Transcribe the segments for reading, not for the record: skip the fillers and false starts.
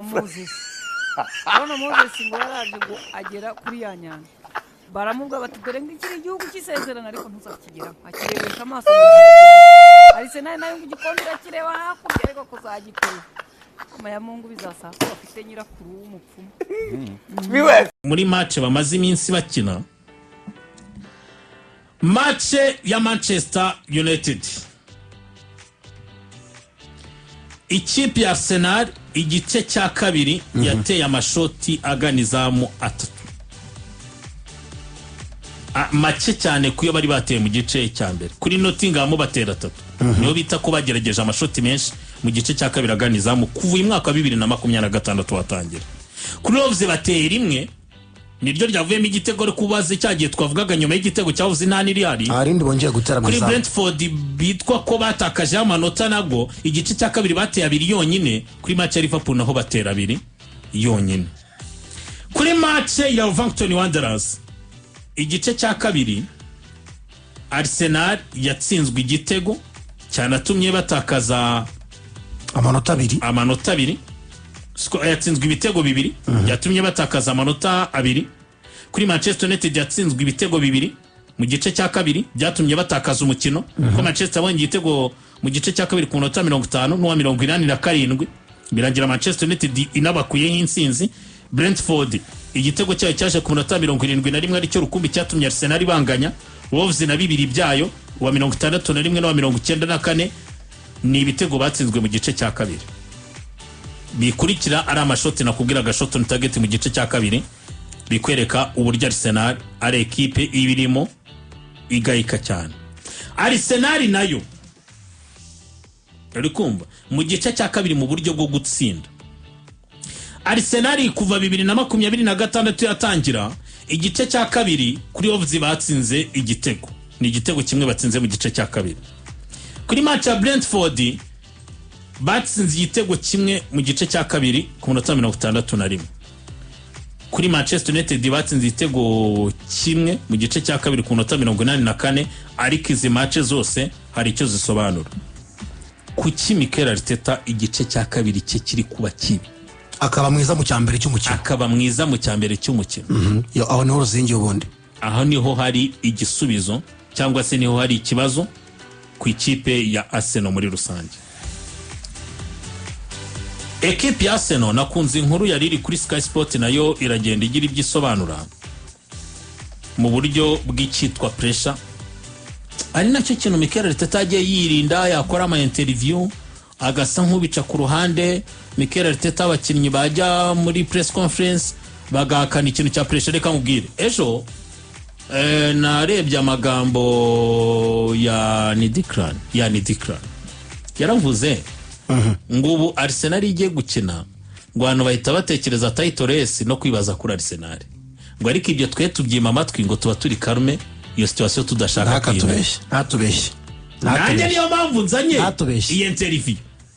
Moses none Moses ngo yaraje ngo agera kuri ya nyanja baramubwa bati dore ngikiri igihugu cy'isezerano ariko ntuzakigera akirebesha amaso Arsenal nayo ngikondera kireba hakurya ariko kuzagikora ya Mungu bizasaba bafite nyirakuru w'umupfumu muri match bamaze iminsi bakina match ya Manchester United ikipe ya Arsenal igice cya kabiri yateye amashoti aganizamu atatu make cyane kuyo bari bateye mu gice cya mbere kuri Nottingham batera atatu niyo bita ko bagerageje amashoti menshi mu gice cya kabiri aganizamu kuva umwaka wa 2026 watangira kuri Wolves bateye rimwe niryo ryavuyemo igitego ari kubaze cyagiye twavugaga nyuma y'igitego cya Wolves nta niriyari arindi bongeye gutera kuri Brentford bitwa ko batakaje amanota nago igice cya kabiri bateye abiri yonyine kuri match ya Liverpool naho batera abiri yonyine kuri match ya Wolverhampton Wanderers igice cya kabiri Arsenal yatsinzwe igitego cyanatumye batakaza amanota abiri yatsinzwe ibitego bibiri yatumye batakaza amanota abiri kuri Manchester United yatsinzwe ibitego bibiri mu gice cya kabiri byatumye batakaza umukino ko Manchester abonye igitego mu gice cya kabiri ku minota 50 n'uwa 87 birangira Manchester United inabakuyeho insinzi. Brentford igitego cyayo cyaje ku minota 71 aricyo rukumbi cyatumye Arsenal ibanganya. Wolves na bibiri byayo uwa 61 n'uwa 94 ni ibitego batsinzwe mu gice cya kabiri. Bikurikira ari amashoti nakubwira shot on target mu gice cya kabiri bikwereka uburyo Arsenal ari equipe ibirimo igayika cyane. Arsenal nayo urikumva mu gice cya kabiri mu buryo bwo gutsinda. Arsenal kuva 2026 yatangira igice cya kabiri kuri Wolves batsinze igitego. Ni igitego kimwe batsinze mu gice cya kabiri. Kuri match ya Brentford batsinze igitego kimwe mu gice cya kabiri ku minota 61. Kuri Manchester United batsinze igitego kimwe mu gice cya kabiri ku minota 84 ariko izi match zose hari icyo zisobanura. Kuki Mikel Arteta igice cya kabiri cye kiri kuba kibi akaba mwiza mu cyambere cy'umukino aho niho ruzingi ubundi aho niho hari igisubizo cyangwa se niho hari ikibazo ku ikipe ya Arsenal muri rusange. Ekipe ya Arsenal nakunze inkuru yari iri kuri Sky Sport nayo iragenda igira ibyisobanura mu buryo bw'icitwa pressure ari nacyo kintu Mikel Arteta agiye yirinda yakora ama interview agasa nk'ubica ku ruhande. Mikel Arteta abakinnyi bajya muri press conference bagakana ikintu cya pressure. Reka mubwire ejo narebye amagambo ya Nidikran yaravuze ngubu Arsenal igiye gukina ngo abantu bahita batekereza title race no kwibaza kuri Arsenal ngo ariko ibyo twe tubyima amatwi ngo tuba turi karume iyo situation tudashaka natubeshye nanjye niyo mpamvu nzanye iyi interview.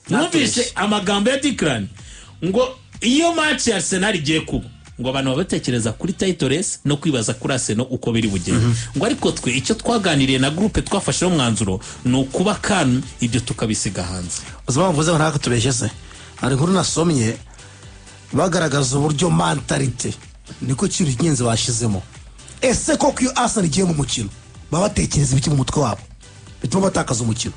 Numvise amagambo ya Dikran ngo iyo match ya Arsenal igiye kuba ngo abantu batekereza kuri title race no kwibaza kuri Arsenal uko biri bugende ngo ariko twe icyo twaganiriye na groupe twafashe umwanzuro no kuba kan ibyo tukabisiga hanze. Uzaba mvuze naka tubeshye se ari nkuru nasomye bagaragaza uburyo mentality niko kiri kinyenze bashizemo. Ese koko iyo Arsenal igiye mu mukino babatekereza ibiki mu mutwe wabo bituma batakaza umukino.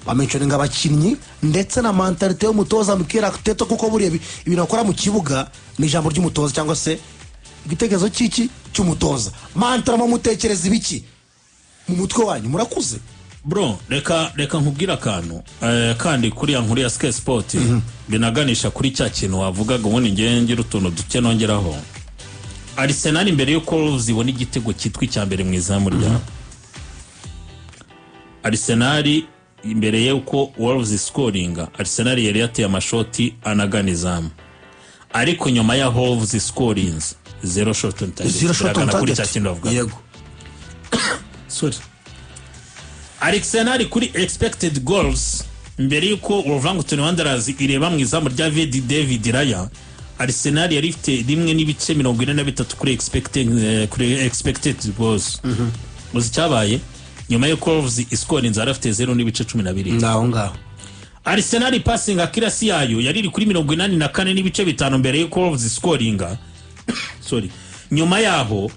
Bamenyesha abakinnyi ndetse na mentality y'umutoza Mikel Arteta kuko buriye ibintu akora mu kibuga ni ijambo ry'umutoza cyangwa se igitekerezo cy'umutoza. Mantara mu mutekereza ibiki mu mutwe wanyu murakuze bro. Reka nkubwira akantu kandi kuri ya nkuru ya Sky Sport binaganisha kuri cya kintu wavugaga ubundi ngira utuntu duke nongeraho. Arsenal imbere yuko zibona igitego cyitwa icyambere mu izamu rya Arsenal imbere yuko Wolves scoringa Arsenal yari yateye amashoti anaganizamu ariko nyuma ya Wolves scorings 0 shot on target yego sorry. Arsenal kuri expected goals mbere yuko Wolverhampton Wanderers ireba mu izamu rya David Raya Arsenal yari ifite rimwe n'ibice 43 kuri expected goals. Muzi cyabaye nyuma yo Wolves scoring zarafite 0 n'ibice 12 ngaho Arsenal passing accuracy yayo yari iri kuri 84 n'ibice bitanu mbere y'uko Wolves scoringa sorry nyuma yaho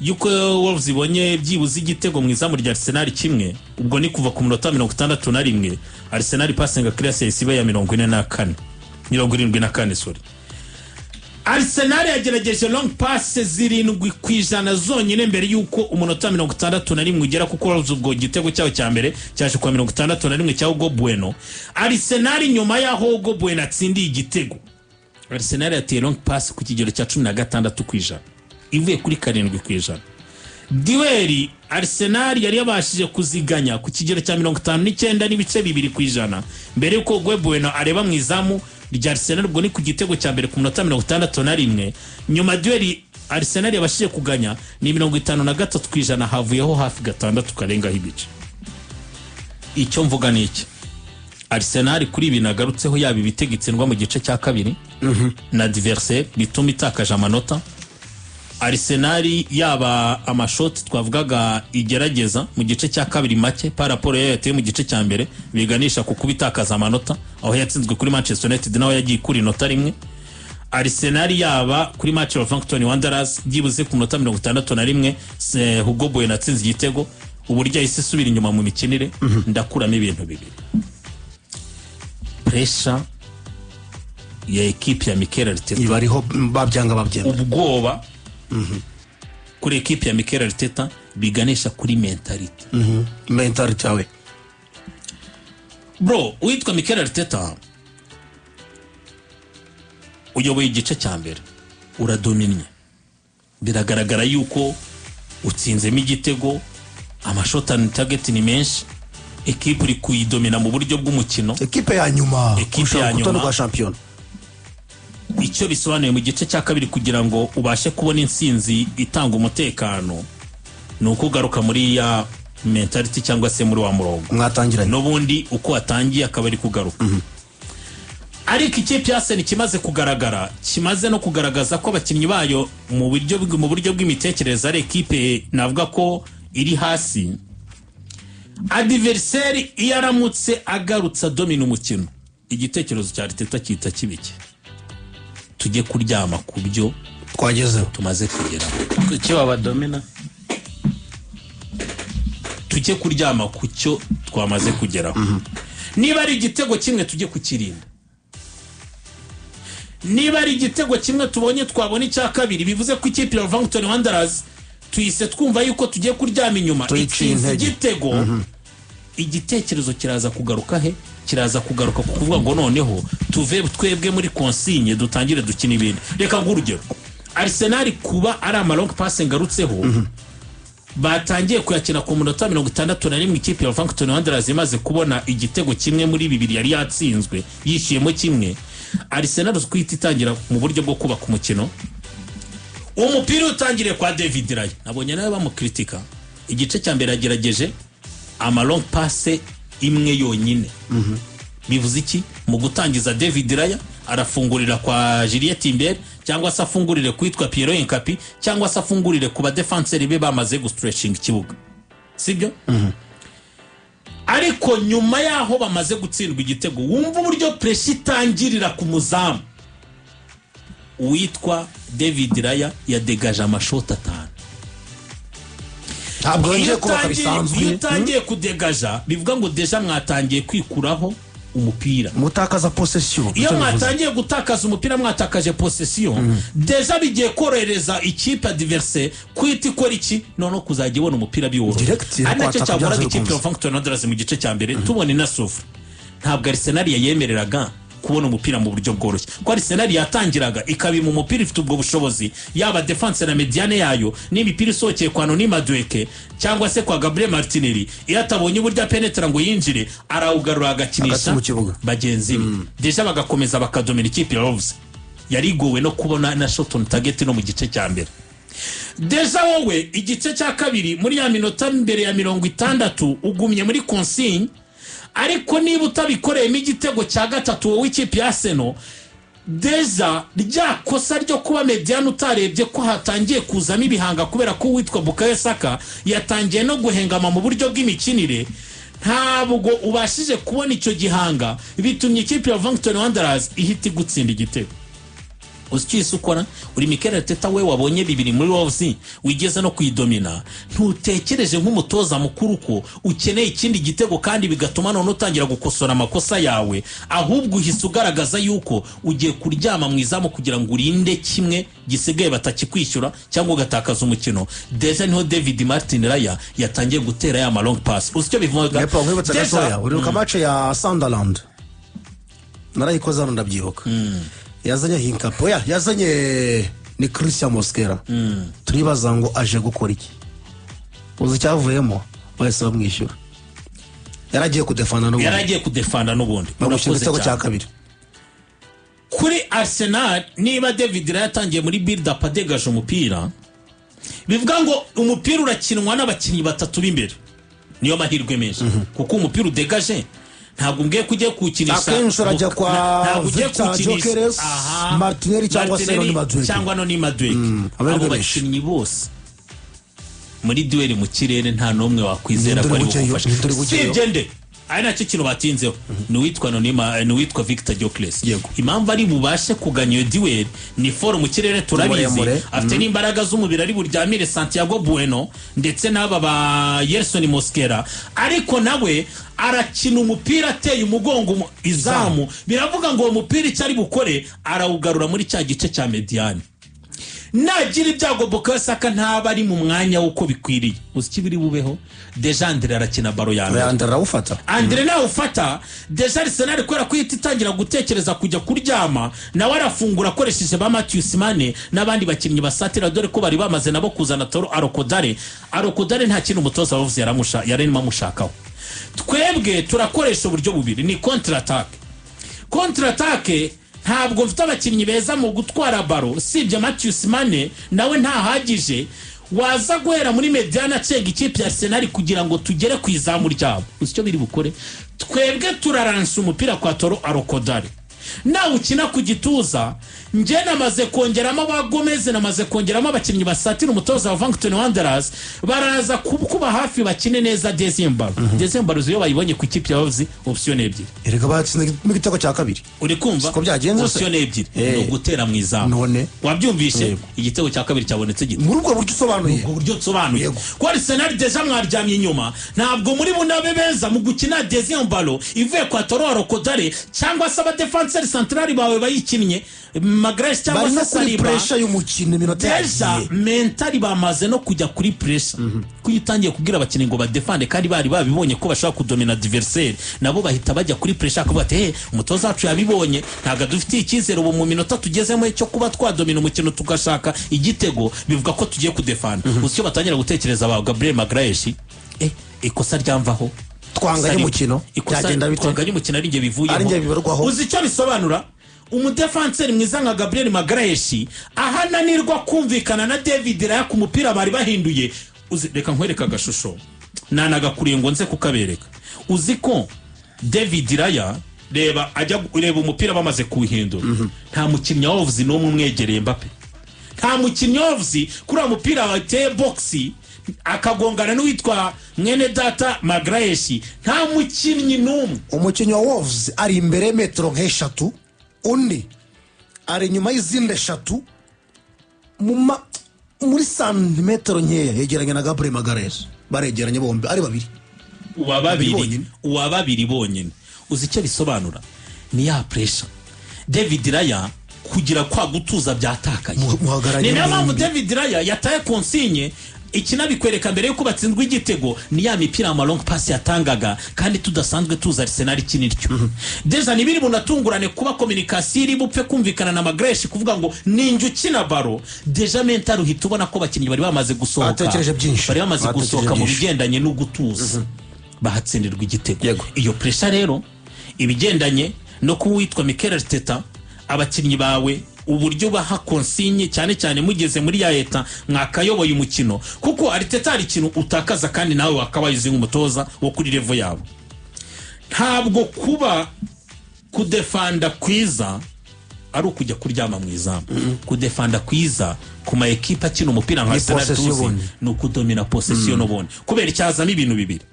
yuko Wolves ibonye byibuze igitego mu izamu rya Arsenal kimwe ubwo ni kuva ku minota 61 Arsenal passing accuracy isibe ya 74 sorry. Arsenal yagerageje long pass zirindwi kwijana zonyine mbere yuko umunota 61 ugera kuko Wolves ubwo gitego cyawo cya mbere cyaje kwa 61 cya Hugo Bueno. Arsenal nyuma yaho Hugo Bueno atsindiye igitego Arsenal yateye long pass ku kigero cya 16 kwijana ivuye kuri 7 kwijana. Diweri Arsenal yari yabashije kuziganya ku kigero cya 59 n'ibice 2 kwijana mbere yuko Hugo Bueno areba mu izamu rya Arsenal ubwo ni ku gitego cya mbere ku minota 61 nyuma dueli Arsenal yabashije kuganya ni 53 kwijana havuyeho hafi 6 karenga hibice. Icyo mvuga ni iki Arsenal kuri ibi nagarutseho yaba ibitegitsindwa mu gice cya kabiri na adversaire bituma itakaje amanota. Arsenal yaba amashoti twavugaga igerageza mu gice cya kabiri make par rapport yayo yateye mu gice cya mbere biganisha ku kubitakaza amanota aho yatsinzwe kuri Manchester United naho yagiye kuri nota rimwe. Arsenal yaba kuri match ya Wolverhampton Wanderers byibuze ku minota 61 Hugo Bueno atsinze igitego uburyo yahise subira inyuma mu mikinire ndakuramo ibintu bibiri. Pressure ya equipe ya Mikel Arteta ibariho babyanga babyemera ubwoba kuri equipe ya Mikel Arteta biganisha kuri mentality mentality yawe bro. Uitwa Mikel Arteta uyoboye igice cya mbere uradominye biragaragara yuko utsinzemo igitego amashot on target ni menshi equipe iri kuyidomina mu buryo bw'umukino equipe ya nyuma rwa champion. Icyo bisobanuye mu gice cya kabiri kugira ngo ubashe kubona insinzi itanga umutekano nuko ugaruka muri ya mentality cyangwa se muri wa murongo mwatangiranye n'ubundi uko watangiye akabari kugaruka. Ariko ikipe ya Arsenal kimaze kugaragara kimaze no kugaragaza ko abakinnyi bayo mu buryo bw'imitekerereze ari equipe navuga ko iri hasi. Adversaire yaramutse agarutsa domina umukino igitekerezo cya Arteta kita kibike tujye kuryama ku byo twagezeho tumaze kugeraho icyo badomina tujye kuryama ku cyo twamaze kugeraho. Niba ari igitego kimwe tujye kukirinda niba ari igitego kimwe tubonye twabona icya kabiri bivuze ko ikipe ya Wolverhampton Wanderers tuyise twumva yuko tugiye kuryama inyuma itsinze igitego igitekerezo kiraza kugaruka he kiraza kugaruka kuvuga ngo noneho tuve twebwe muri consigne dutangire dukina ibindi. Reka ngurugero Arsenal kuba ari ama long pass ngarutseho batangiye kuyakina ku minota 61 ikipe ya Wolverhampton Wanderers imaze kubona igitego kimwe muri bibiri yari yatsinzwe yishiyemo kimwe. Arsenal kwita itangira mu buryo bwo kubaka umukino umupira utangire kwa David Raya nabonye nawe bamukritika igice cya mbere yagerageje ama long pass imwe yonyine. Bivuze iki mu gutangiza David Raya arafungurira kwa Juliet Timber cyangwa se afungurire kwitwa Piero Incapi cyangwa se afungurire ku ba defenseur be bamaze gustretching ikibuga sibyo. Ariko nyuma yaho bamaze gutsindwa igitego wumva uburyo pressure itangirira ku muzamu witwa David Raya yadegaje amashota 5 ntabwo ngiye kubaka bisanzwe utangiye kudegaja bivuga ngo deja mwatangiye kwikuraho umupira mutakaza possession. Iyo mwatangiye gutakaza umupira mwatakaje possession deja bigiye korohereza ikipe adversaire kwita ikora iki none kuzajya ibona umupira biworo. Anacyo cyabura ikipe ya Wolverhampton Wanderers mu gice cya mbere tubone na Sofra ntabwo Arsenal yayemereraga kubona umupira mu buryo bworoshye ko Arsenal yatangiraga ikabima umupira ifite ubwo bushobozi yaba defense na mediane yayo n'imipira isokeye kwa Noni Madueke cyangwa se kwa Gabriel Martinelli iyo atabonye uburyo penetra ngo yinjire arawugarura agakinisha bagenzi be deja bagakomeza bakadomera ikipe ya Wolves yarigowe no kubona na shot on target no mu gice cya mbere. Deja wowe igice cya kabiri muri ya minota mbere ya 60 ugumye muri consigne ariko niba utabikoreyemo igitego cya gatatu wowe ikipe ya Arsenal deja ryakosa ryo kuba mediane utarebye ko hatangiye kuzamo ibihanga kubera ko witwa Bukayo Saka yatangiye no guhengama mu buryo bw'imikinire ntabwo ubashije kubona icyo gihanga bitumye ikipe ya Wolverhampton Wanderers ihita igutsinda igitego. Usikisi ukora uri Mikel Arteta we wabonye bibiri muri Wolves wigeze no kwidomina, ntutekereje nk'umutoza mukuru ko ukeneye ikindi gitego kandi bigatuma none utangira gukosora amakosa yawe, ahubwo uhise ugaragaza yuko ugiye kuryama mu izamu kugira ngo urinde kimwe gisigaye batakikwishyura cyangwa ugatakaza umukino. Deja niho David Martin Raya yatangiye gutera ya long pass. Usicyo bivuga deja uri ku match ya Sunderland narayikoze hano ndabyibuka. Yazanye Hinkapo yazanye ni Christian Mosquera. Turibaza ngo aje gukora iki, uzi cyavuyemo bahise bamwishyura. Yaragiye kudefanda n'ubundi urakoze cyane cya kabiri kuri Arsenal. Niba David Raya yatangiye muri build up adegaje umupira, bivuga ngo umupira urakinwa n'abakinnyi batatu b'imbere, niyo mahirwe menshi kuko umupira udegaje ntabwo ngiye kujya kukinisha akenshi urajya kwa Victor Jokeres, Martinelli cyangwa no ni Madueke. Abo bakinnyi bose muri duel mu kirere nta nomwe wakwizera ko ari gufasha. Sibye ari nacyo kintu batinzeho ni witwa Victor Jokeres. Impamvu ari bubashe kuganya iyo duel ni forum mu kirere turabizi, afite n'imbaraga z'umubiri ari buryamire Santiago Bueno ndetse n'aba ba Yerson Mosquera, ariko nawe arakina umupira ateye umugongo izamu. Biravuga ngo uwo mupira icyo ari bukore arawugarura muri cya gice cya mediane. Nagira ibyago Bukayo Saka ntaba ari mu mwanya uko bikwiriye, uzi biri bubeho. Deja Andre arakina baro yawe, Andre nawe ufata. Deja Arsenal kwera kwita itangira gutekereza kujya kuryama, nawe arafungura akoresheje ba Matthew Simane n'abandi bakinnyi basatira, dore ko bari bamaze nabo kuzana Toro Arokodare nta kintu umutoza wavuze yarimo amushakaho. Twebwe turakoresha uburyo bubiri, ni contre attaque. Ntabwo mfite abakinnyi beza mu gutwara baro, sibye Matthew Simane nawe ntahagije. Waza guhera muri mediana cenga ikipe ya Arsenal kugira ngo tugere ku izamu ryabo. Usicyo biri bukore, twebwe turaransa umupira kwa Toro Arokodare, nawe ukina ku gituza. Nje namaze kongeramo ba Gomez, namaze kongeramo abakinnyi basatira umutoza wa Wolverhampton Wanderers, baraza kuba hafi bakine neza December zo bayibonye ku ikipe ya Wolves option ebyiri. Erega batsinze mu gitego cya kabiri. Uri kumva ko byagenze option ebyiri no gutera mu izamu. None wabyumvishe igitego cya kabiri cyabonetse gito muri ubwo buryo usobanuye. Ko Arsenal deja mwaryamye inyuma, ntabwo muri bunabe beza mu gukina December ivuye kwa Toro Arokodare cyangwa se aba defenseur central bawe bayikinnye Magres cyangwa se Saliba. Pressure y'umukino iminota yagiye mentally bamaze no kujya kuri pressure kuyitangiye kugira abakinnyi ngo badefende, kandi bari babibonye ko bashaka kudomina adversaire, nabo bahita bajya kuri pressure kuvuga ati umutoza wacu yabibonye, ntaga dufite icyizere ubu mu minota tugezemo cyo kuba twadomina umukino tugashaka igitego. Bivuga ko tugiye kudefanda. Usicyo batangira gutekereza ba Gabriel Magalhaes, ikosa ryamvaho twanganye umukino byagenda bitwanganye umukino ari nge bivuyeho. Uzicyo bisobanura umudefenseur mwiza nka Gabriel Magalhaes ahananirwa kumvikana na David Raya ku mupira bari bahinduye. Reka nkwereka agashusho nanagakuriye ngo nze kukabereka. Uzi ko David Raya reba umupira bamaze kuwuhindura, nta mukinnyi wa Wolves n'umwe umwegereye Mbappe, nta mukinnyi wa Wolves kuri uwo mupira wateye boxi akagongana n'uwitwa mwene data Magalhaes, nta mukinnyi n'umwe. Umukinnyi wa Wolves ari imbere metero nk'eshatu, undi ari nyuma y'izindi eshatu muri santimetero nkeya, yegeranye na Gabriel Magalhaes. Baregeranye bombi ari babiri, uwa babiri bonyine. Uzi icyo bisobanura? Ni ya pressure David Raya kugira kwa gutuza byatakaye. Ni nayo mpamvu David Raya yataye konsigne. Ikinabikwereka mbere yuko batsinzwe igitego ni ya mipira ama long pass yatangaga, kandi tudasanzwe tuza Arsenal kiniryo. Deja nibiri bunatungurane kuba communication iri bupfe kumvikana na Magalhaes kuvuga ngo ninjye ukina baro. Deja mental uhitubona ko bakinnyi bari bamaze gusohoka, bari bamaze gusohoka mu bigendanye no gutuza, bahatsindirwa igitego. Iyo pressure rero ibigendanye no kuwitwa Mikel Arteta, abakinnyi bawe uburyo baha konsigne cyane cyane mugeze muri ya leta mwakayoboye umukino, kuko Arteta ari ikintu utakaza kandi nawe wakabayize nk'umutoza wo kuri level yabo. Ntabwo kuba kudefanda kwiza ari ukujya kuryama mu izamu kudefanda kwiza ku ma ekipa akina umupira nka Arsenal tuzi ni ukudomina possession n'ubundi kubera icyazamo ibintu bibiri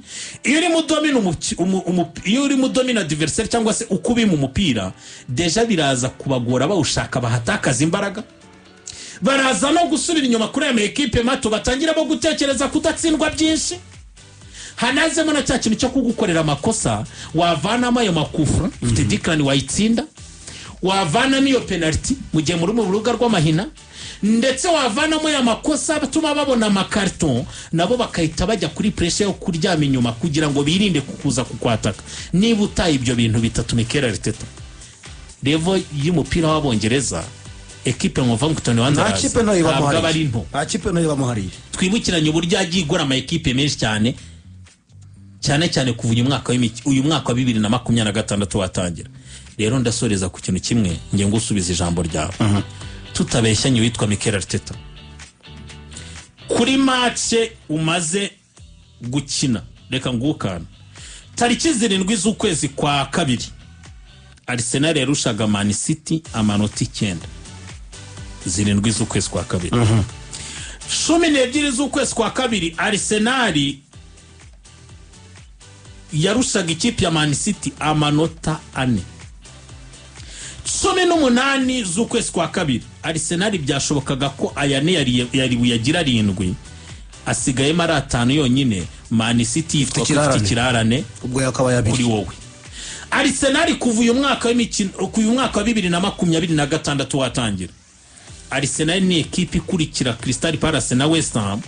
iyo uri mudomina adversaire cyangwa se ukubima umupira deja biraza kubagora bawushaka bahatakaza imbaraga baraza no gusubira inyuma kuri ama ekipe mato batangira bo gutekereza kudatsindwa byinshi hanazemo na cya kintu cyo kugukorera amakosa wavanamo ayo makufra ufite Declan wayitsinda wavanamo iyo penalty mu gihe muri mu rubuga rw'amahina ndetse wavanamo ya makosa batuma babona amakarton nabo bakahita bajya kuri pressure yo kuryama inyuma kugira ngo birinde kukuza kukwataka niba utaye ibyo bintu bitatu Mikel Arteta level y'umupira w'abongereza equipe nka Wolverhampton Wanderers nta kipe no bamuhariye twibukiranye uburyo yagiye igora ama equipe menshi cyane kuva uyu mwaka wa 2026 watangira rero ndasoreza ku kintu kimwe ngiye ngusubiza ijambo ryawe tutabeshyanye witwa Mikel Arteta kuri match umaze gukina reka ngukana tariki 7 z'ukwezi kwa kabiri Arsenal yarushaga Man City amanota 9 7 z'ukwezi kwa kabiri 12 z'ukwezi kwa kabiri Arsenal yarushaga ikipe ya Man City amanota 4 18 z'ukwezi kwa kabiri Arsenal byashobokaga ko ayane yari buyagira 7 asigaye mara 5 yonyine Man City yitwa kirarane ubwo yakaba yabiri kuri wowe Arsenal kuva uyu mwaka w'imikino uyu mwaka wa 2026 watangira Arsenal ni ekipe ikurikira Crystal Palace na West Ham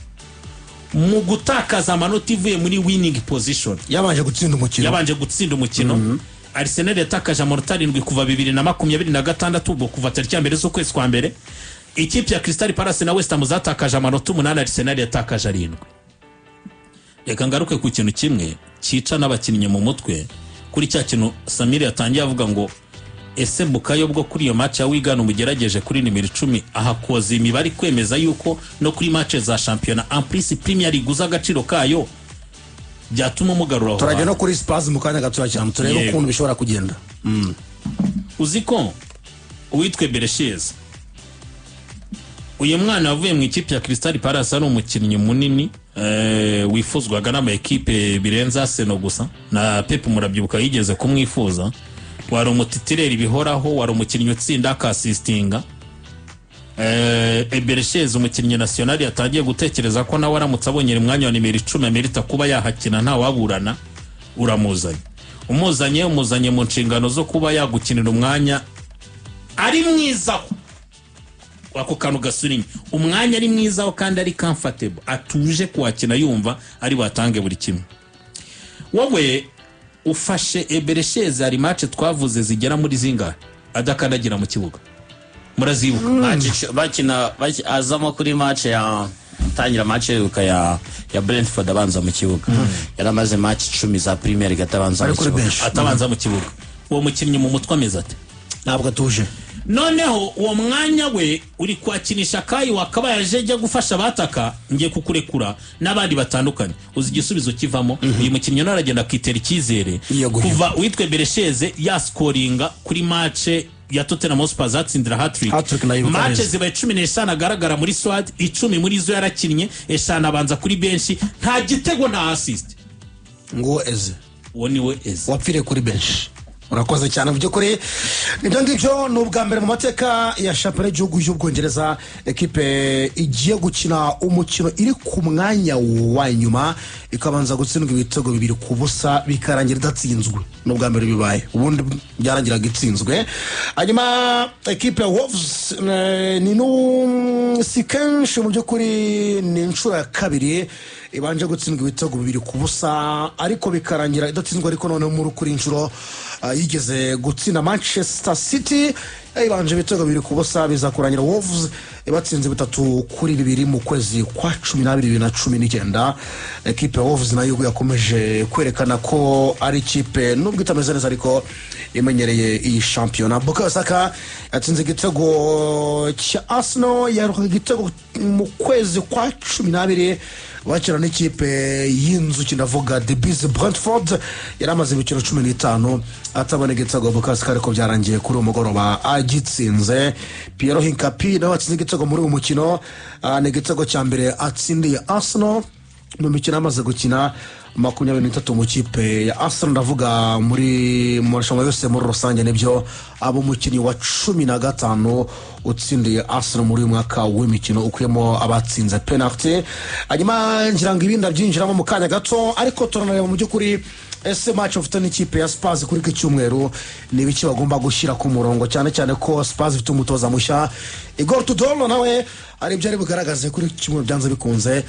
mu gutakaza amanota ivuye muri winning position yabanje gutsinda umukino Arsenal yatakaje amanota 7 kuva 2026 ubwo kuva tariki ya mbere z'ukwezi kwa mbere ikipe ya Crystal Palace na West Ham zatakaje amanota 8 Arsenal yatakaje 7 reka ngaruke ku kintu kimwe cica n'abakinnyi mu mutwe kuri cya kintu Samir yatangiye avuga ngo ese Bukayo bwo kuri iyo match ya Wigan umugerageje kuri nimero 10 ahakoza imibare kwemeza yuko no kuri match za championnat en plus Premier League uzagaciro kayo byatuma umugarura aho turajya no kuri Spurs mu kanya gato cyane turebe ukuntu bishobora kugenda uziko uwitwe Bereshez uyu mwana wavuye mu ikipe ya Crystal Palace ari umukinnyi munini wifuzwaga n'ama ekipe birenza Arsenal gusa na Pep murabyibuka yigeze kumwifuza wari umutitireri bihoraho wari umukinnyi utsinda akasistinga Bereshez umukinnyi national yatangiye gutekereza ko nawe aramutse abonye umwanya wa nimero 10 amerita kuba yahakina nta waburana umuzanye mu nshingano zo kuba yagukinira umwanya ari mwiza wako kanu gasurinye umwanya ari mwiza kandi ari comfortable atuje kuwakina yumva ari watange buri kimwe wowe ufashe Bereshez ari match twavuze zigera muri zinga adakandagira mu kibuga murazibuka bakina azamo kuri match ya tangira match ya Brentford abanza mu kibuga yaramaze match 10 za Premier League atabanza mu kibuga uwo mukinnyi mu mutwe ameze ate ntabwo atuje noneho uwo mwanya we uri kwakinisha Kai wakaba yaje gufasha abataka ngiye kukurekura n'abandi batandukanye uzi igisubizo kivamo uyu mukinnyi naragenda kwitera ikizere kuva witwe Bereshez ya scoringa kuri match ya Tottenham Hotspur zatsindira hat-trick match zibaye 15 agaragara muri squad 10 muri zo yarakinnye eshana abanza kuri benshi nta gitego na assist ngo eze woniwe eze wapfire kuri benshi urakoze cyane mu by'ukuri nibyo ngibyo ni ubwa mbere mu mateka ya shampiyona y'igihugu y'Ubwongereza ekipe igiye gukina umukino iri ku mwanya wa nyuma ikabanza gutsindwa ibitego 2-0 bikarangira idatsinzwe ni ubwa mbere bibaye ubundi byarangiraga itsinzwe hanyuma ekipe ya Wolves ni si kenshi mu by'ukuri ni inshuro ya kabiri ibanje gutsindwa ibitego 2-0 ariko bikarangira idatsinzwe ariko none muri kuri inshuro yigeze gutsinda Manchester City ibanje ibitego 2-0 biza kurangira Wolves ibatsinze 3-2 mu kwezi kwa 12 2019 ekipe Wolves nayo yakomeje kwerekana ko ari ikipe nubwo itameze neza ariko imenyereye iyi championnat. Bukayo Saka yatsinze igitego cya Arsenal yaruka igitego mu kwezi kwa 12 wakira n'ikipe y'inzu kinavuga The Bees Brentford yaramaze ibiciro 15 atabona igitego Bukayo Saka ariko byarangiye kuri umugoroba yagitsinze. Piero Hincapié nawe watsinze igitego muri uyu mukino, ni igitego cya mbere atsindiye Arsenal mu mikino amaze gukina 23 mu kipe ya Arsenal, ndavuga muri marushanwa yose muri rusange. Nibyo abo mukinnyi wa 15 utsindiye Arsenal muri uyu mwaka w'imikino ukuyemo abatsinze penalty. Hanyuma ngira ngo ibindi byinjiramo mu kanya gato, ariko turanareba mu by'ukuri ese match of n'ikipe ya Spurs kuri iki cyumweru ni ibiki bagomba gushyira ku murongo, cyane cyane ko Spurs ifite umutoza mushya Igor Tudor, nawe ari ibyo ari bugaragaze kuri iki cyumweru byanze bikunze.